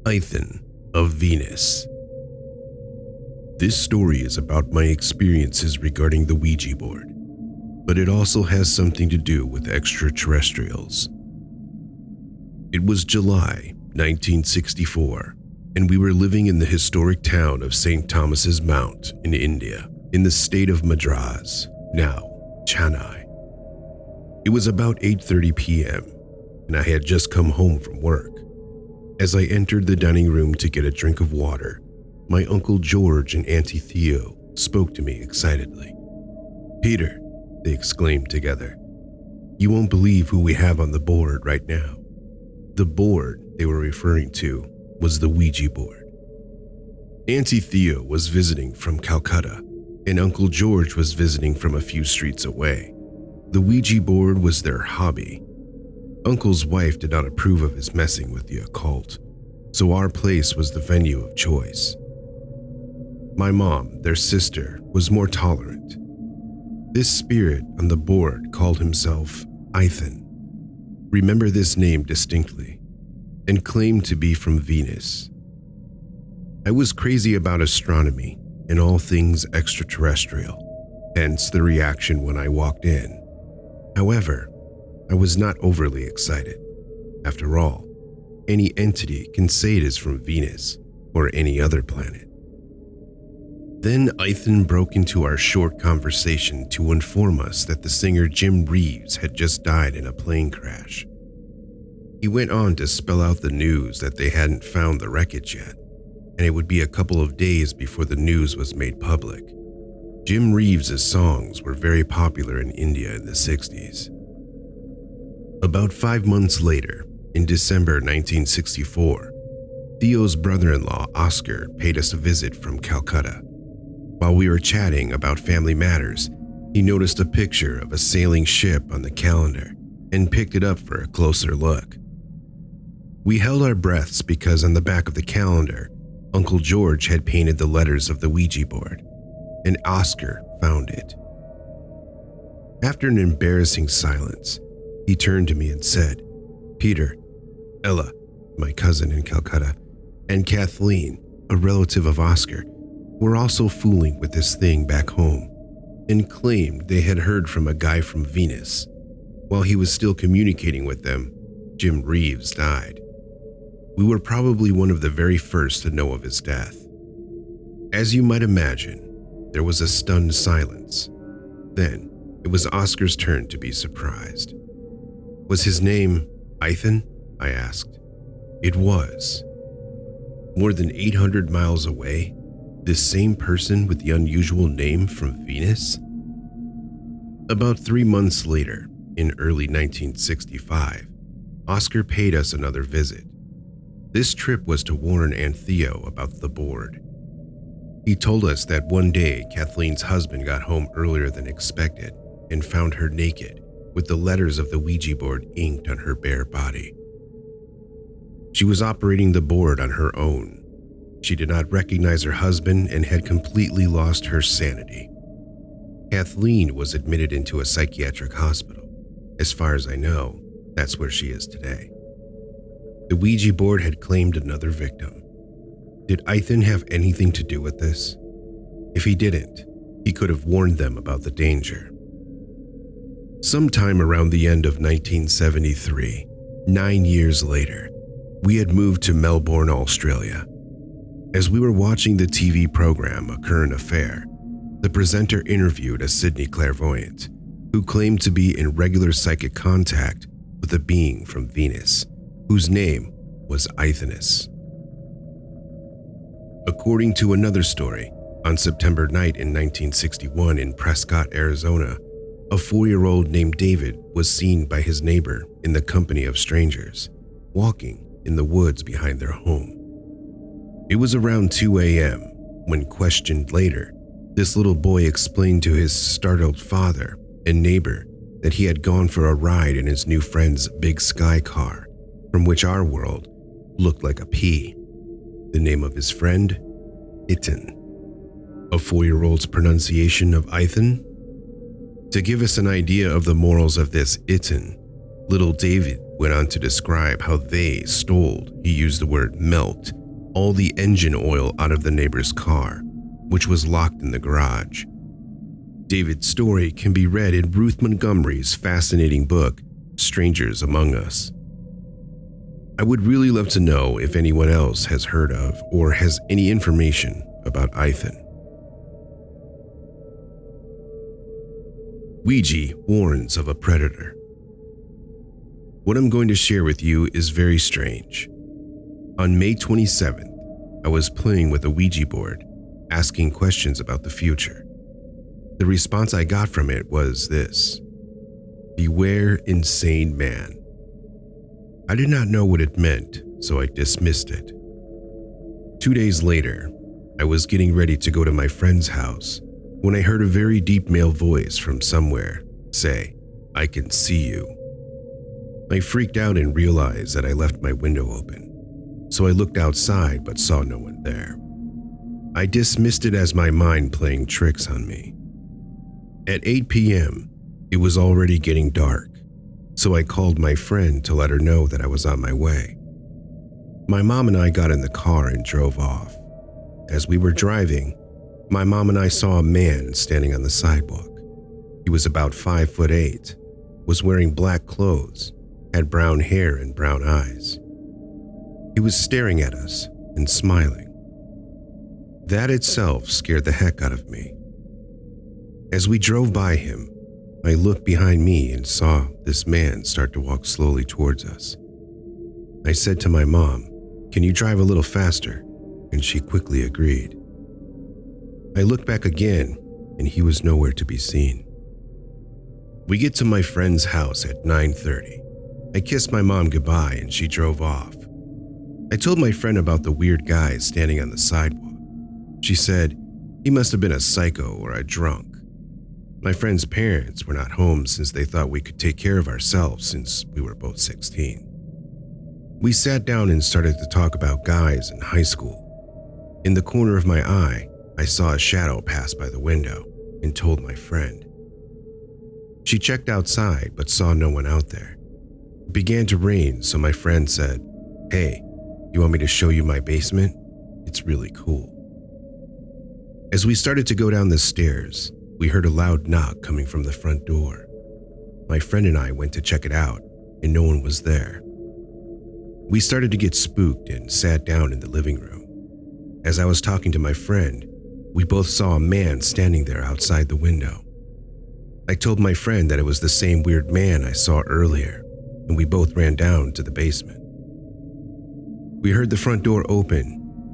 ITHAN of Venus. This story is about my experiences regarding the Ouija board, but it also has something to do with extraterrestrials. It was July 1964, and we were living in the historic town of St. Thomas's Mount in India, in the state of Madras, now Chennai. It was about 8:30 p.m., and I had just come home from work. As I entered the dining room to get a drink of water, my Uncle George and Auntie Theo spoke to me excitedly. "Peter," they exclaimed together, "you won't believe who we have on the board right now." The board they were referring to was the Ouija board. Auntie Theo was visiting from Calcutta, and Uncle George was visiting from a few streets away. The Ouija board was their hobby. Uncle's wife did not approve of his messing with the occult, so our place was the venue of choice. My mom, their sister, was more tolerant. This spirit on the board called himself ITHAN. Remember this name distinctly, and claimed to be from Venus. I was crazy about astronomy and all things extraterrestrial, hence the reaction when I walked in. However, I was not overly excited. After all, any entity can say it is from Venus or any other planet. Then ITHAN broke into our short conversation to inform us that the singer Jim Reeves had just died in a plane crash. He went on to spell out the news that they hadn't found the wreckage yet, and it would be a couple of days before the news was made public. Jim Reeves' songs were very popular in India in the 60s. About 5 months later, in December 1964, Theo's brother-in-law Oscar paid us a visit from Calcutta. While we were chatting about family matters, he noticed a picture of a sailing ship on the calendar and picked it up for a closer look. We held our breaths because on the back of the calendar, Uncle George had painted the letters of the Ouija board, and Oscar found it. After an embarrassing silence, he turned to me and said, "Peter, Ella, my cousin in Calcutta, and Kathleen, a relative of Oscar, were also fooling with this thing back home and claimed they had heard from a guy from Venus. While he was still communicating with them, Jim Reeves died. We were probably one of the very first to know of his death." As you might imagine, there was a stunned silence. Then it was Oscar's turn to be surprised. "Was his name ITHAN?" I asked. It was. More than 800 miles away, this same person with the unusual name from Venus? About 3 months later, in early 1965, Oscar paid us another visit. This trip was to warn Aunt Theo about the board. He told us that one day Kathleen's husband got home earlier than expected and found her naked, with the letters of the Ouija board inked on her bare body. She was operating the board on her own. She did not recognize her husband and had completely lost her sanity. Kathleen was admitted into a psychiatric hospital. As far as I know, that's where she is today. The Ouija board had claimed another victim. Did ITHAN have anything to do with this? If he didn't, he could have warned them about the danger. Sometime around the end of 1973, 9 years later, we had moved to Melbourne, Australia. As we were watching the TV program A Current Affair, the presenter interviewed a Sydney clairvoyant who claimed to be in regular psychic contact with a being from Venus, whose name was ITHANUS. According to another story, on September night in 1961 in Prescott, Arizona, a 4-year-old named David was seen by his neighbor in the company of strangers, walking in the woods behind their home. It was around 2 a.m. when questioned later, this little boy explained to his startled father and neighbor that he had gone for a ride in his new friend's big sky car, from which our world looked like a P. The name of his friend, ITHAN. A 4-year-old's pronunciation of ITHAN? To give us an idea of the morals of this ITHAN, little David went on to describe how they stole, he used the word milked, all the engine oil out of the neighbor's car, which was locked in the garage. David's story can be read in Ruth Montgomery's fascinating book, Strangers Among Us. I would really love to know if anyone else has heard of or has any information about ITHAN. Ouija warns of a predator. What I'm going to share with you is very strange. On May 27th, I was playing with a Ouija board, asking questions about the future. The response I got from it was this: "Beware insane man." I did not know what it meant, so I dismissed it. 2 days later, I was getting ready to go to my friend's house when I heard a very deep male voice from somewhere say, "I can see you." I freaked out and realized that I left my window open, so I looked outside but saw no one there. I dismissed it as my mind playing tricks on me. At 8 p.m., it was already getting dark, so I called my friend to let her know that I was on my way. My mom and I got in the car and drove off. As we were driving, my mom and I saw a man standing on the sidewalk. He was about 5'8", was wearing black clothes, had brown hair and brown eyes. He was staring at us and smiling. That itself scared the heck out of me. As we drove by him, I looked behind me and saw this man start to walk slowly towards us. I said to my mom, "Can you drive a little faster?" And she quickly agreed. I looked back again, and he was nowhere to be seen. We get to my friend's house at 9:30. I kissed my mom goodbye and she drove off. I told my friend about the weird guy standing on the sidewalk. She said he must have been a psycho or a drunk. My friend's parents were not home since they thought we could take care of ourselves since we were both 16. We sat down and started to talk about guys in high school. In the corner of my eye, I saw a shadow pass by the window and told my friend. She checked outside but saw no one out there. It began to rain, so my friend said, "Hey, you want me to show you my basement? It's really cool." As we started to go down the stairs, we heard a loud knock coming from the front door. My friend and I went to check it out, and no one was there. We started to get spooked and sat down in the living room. As I was talking to my friend, we both saw a man standing there outside the window. I told my friend that it was the same weird man I saw earlier, and we both ran down to the basement. We heard the front door open,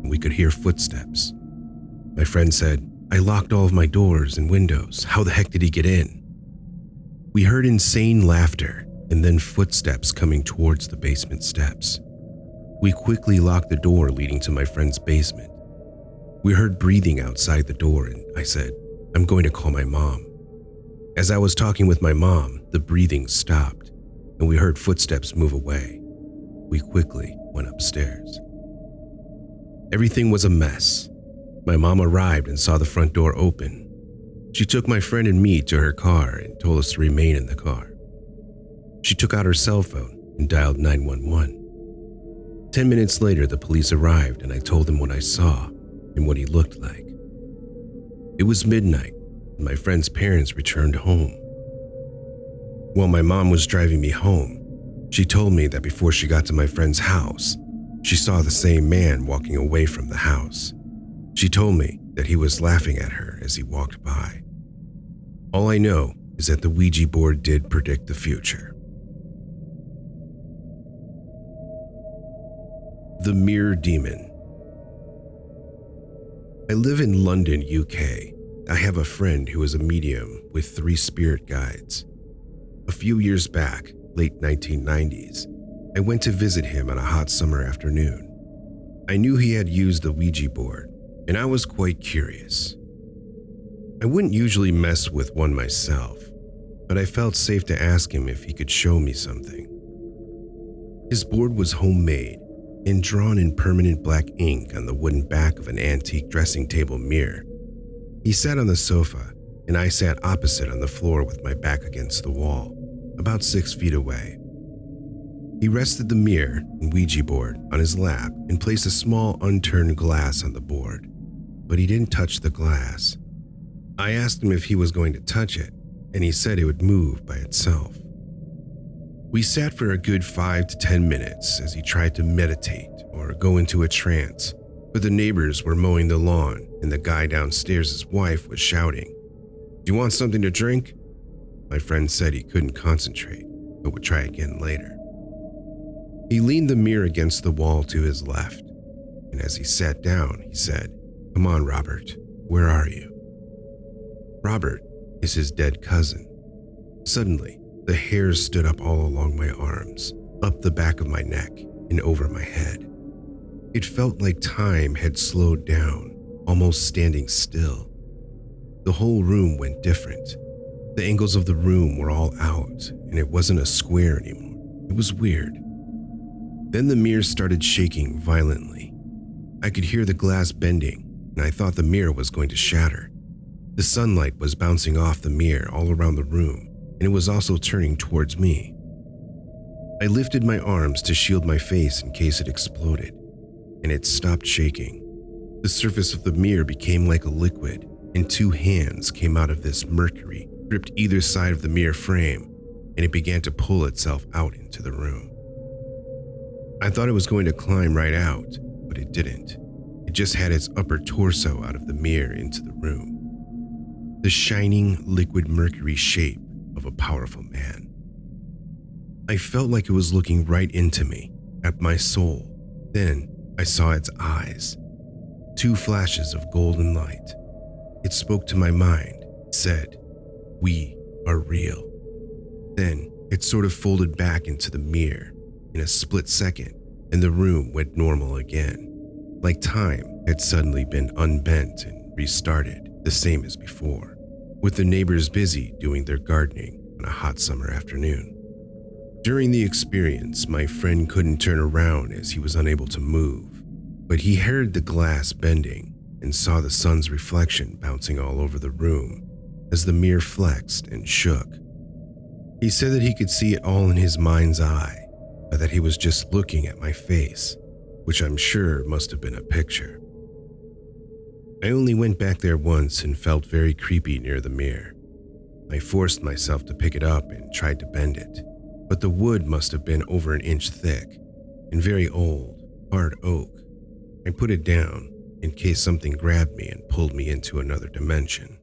and we could hear footsteps. My friend said, "I locked all of my doors and windows. How the heck did he get in?" We heard insane laughter and then footsteps coming towards the basement steps. We quickly locked the door leading to my friend's basement. We heard breathing outside the door, and I said, "I'm going to call my mom." As I was talking with my mom, the breathing stopped, and we heard footsteps move away. We quickly went upstairs. Everything was a mess. My mom arrived and saw the front door open. She took my friend and me to her car and told us to remain in the car. She took out her cell phone and dialed 911. 10 minutes later, the police arrived and I told them what I saw and what he looked like. It was midnight and my friend's parents returned home. While my mom was driving me home, she told me that before she got to my friend's house, she saw the same man walking away from the house. She told me that he was laughing at her as he walked by. All I know is that the Ouija board did predict the future. The Mirror Demon. I live in London, UK. I have a friend who is a medium with 3 spirit guides. A few years back, late 1990s, I went to visit him on a hot summer afternoon. I knew he had used the Ouija board, and I was quite curious. I wouldn't usually mess with one myself, but I felt safe to ask him if he could show me something. His board was homemade and drawn in permanent black ink on the wooden back of an antique dressing table mirror. He sat on the sofa and I sat opposite on the floor with my back against the wall, about 6 feet away. He rested the mirror and Ouija board on his lap and placed a small unturned glass on the board, but he didn't touch the glass. I asked him if he was going to touch it, and he said it would move by itself. We sat for a good 5 to 10 minutes as he tried to meditate or go into a trance, but the neighbors were mowing the lawn and the guy downstairs' wife was shouting, "Do you want something to drink?" My friend said he couldn't concentrate, but would try again later. He leaned the mirror against the wall to his left, and as he sat down, he said, "Come on, Robert, where are you?" Robert is his dead cousin. Suddenly, the hairs stood up all along my arms, up the back of my neck, and over my head. It felt like time had slowed down, almost standing still. The whole room went different. The angles of the room were all out, and it wasn't a square anymore. It was weird. Then the mirror started shaking violently. I could hear the glass bending, and I thought the mirror was going to shatter. The sunlight was bouncing off the mirror all around the room, and it was also turning towards me. I lifted my arms to shield my face in case it exploded, and it stopped shaking. The surface of the mirror became like a liquid, and 2 hands came out of this mercury, gripped either side of the mirror frame, and it began to pull itself out into the room. I thought it was going to climb right out, but it didn't. It just had its upper torso out of the mirror into the room. The shining liquid mercury shape of a powerful man. I felt like it was looking right into me, at my soul. Then I saw its eyes, 2 flashes of golden light. It spoke to my mind, said, "We are real." Then it sort of folded back into the mirror in a split second, and the room went normal again, like time had suddenly been unbent and restarted the same as before, with the neighbors busy doing their gardening on a hot summer afternoon. During the experience, my friend couldn't turn around as he was unable to move, but he heard the glass bending and saw the sun's reflection bouncing all over the room as the mirror flexed and shook. He said that he could see it all in his mind's eye, but that he was just looking at my face, which I'm sure must have been a picture. I only went back there once and felt very creepy near the mirror. I forced myself to pick it up and tried to bend it, but the wood must have been over an inch thick and very old, hard oak. I put it down in case something grabbed me and pulled me into another dimension.